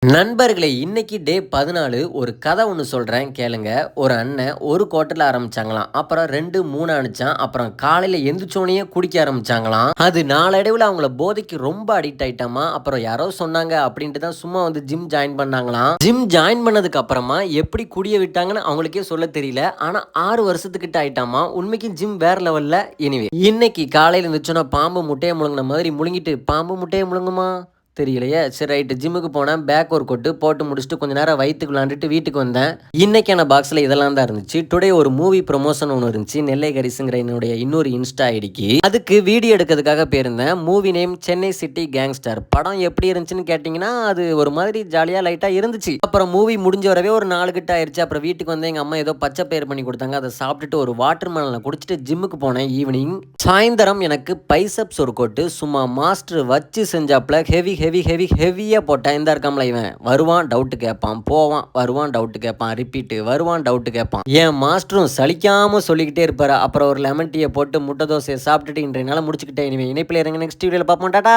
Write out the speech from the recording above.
நண்பர்களே இன்னைக்கு டே 14 ஒரு கதை ஒன்று சொல்கிறேன் கேளுங்க. ஒரு அண்ணன் ஒரு குவார்ட்டரில் ஆரம்பிச்சாங்களாம். அப்புறம் 2, 3 ஆனிச்சான். அப்புறம் காலையில் எந்திரிச்சோனையே குடிக்க ஆரம்பிச்சாங்களாம். அது நாளடைவில் அவங்கள போதைக்கு ரொம்ப அடிக்ட் ஆயிட்டாமா. அப்புறம் யாரோ சொன்னாங்க அப்படின்ட்டு தான் சும்மா வந்து ஜிம் ஜாயின் பண்ணாங்களாம். ஜிம் ஜாயின் பண்ணதுக்கு அப்புறமா எப்படி குடிய விட்டாங்கன்னு அவங்களுக்கே சொல்ல தெரியல. ஆனால் 6 வருஷத்துக்கிட்ட ஆயிட்டாமா. உண்மைக்கு ஜிம் வேற லெவலில். எனிவே இன்னைக்கு காலையில் இருந்துச்சோன்னா பாம்பு முட்டையை முழுங்கின மாதிரி முழுங்கிட்டு பாம்பு முட்டையை முழுங்குமா தெரியலையே. சரி ரைட்டு ஜிம்முக்கு போனேன். பேக் ஒர்க் அவுட்டு போட்டு முடிச்சுட்டு கொஞ்சம் நேரம் வயிற்றுக்கு விளாண்டுட்டு வீட்டுக்கு வந்தேன். இன்னைக்கான பாக்ஸில் இதெல்லாம் தான் இருந்துச்சு. டுடே ஒரு மூவி ப்ரொமோஷன் ஒன்று இருந்துச்சு. நெல்லை கரிசுங்கிற என்னுடைய இன்னொரு இன்ஸ்டா ஐடிக்கு. அதுக்கு வீடியோ எடுக்கிறதுக்காக போயிருந்தேன். Movie name Chennai city gangster. படம் எப்படி இருந்துச்சுன்னு கேட்டிங்கன்னா அது ஒரு மாதிரி ஜாலியாக லைட்டாக இருந்துச்சு. அப்புறம் மூவி முடிஞ்ச வரவே ஒரு 4 கிட்ட ஆயிடுச்சு. அப்புறம் வீட்டுக்கு வந்து எங்கள் அம்மா ஏதோ பச்சை பயிர் பண்ணி கொடுத்தாங்க. அதை சாப்பிட்டுட்டு ஒரு வாட்டர் மெலனை குடிச்சிட்டு ஜிம்முக்கு போனேன் ஈவினிங். சாயந்தரம் எனக்கு பைசப்ஸ் ஒரு கோட்டு சும்மா மாஸ்டர் வச்சு செஞ்சாப்ல ஹெவியாக போட்டேன். இந்த இருக்காமல இவன் வருவான் டவுட்டு கேட்பான், போவான் வருவான் டவுட்டு கேட்பான், ரிப்பீட்டு வருவான் டவுட்டு கேட்பான். என் மாஸ்டரும் சலிக்காமல் சொல்லிக்கிட்டே இருப்பார். அப்புறம் ஒரு லெமன் டீயை போட்டு முட்டை தோசையை சாப்பிட்டுட்டு இன்றைய நாள் முடிச்சுக்கிட்டேன். இனிமேல் இணைப்பில் இறங்க நெக்ஸ்ட் வீடியோவில் பார்ப்போம். டாடா.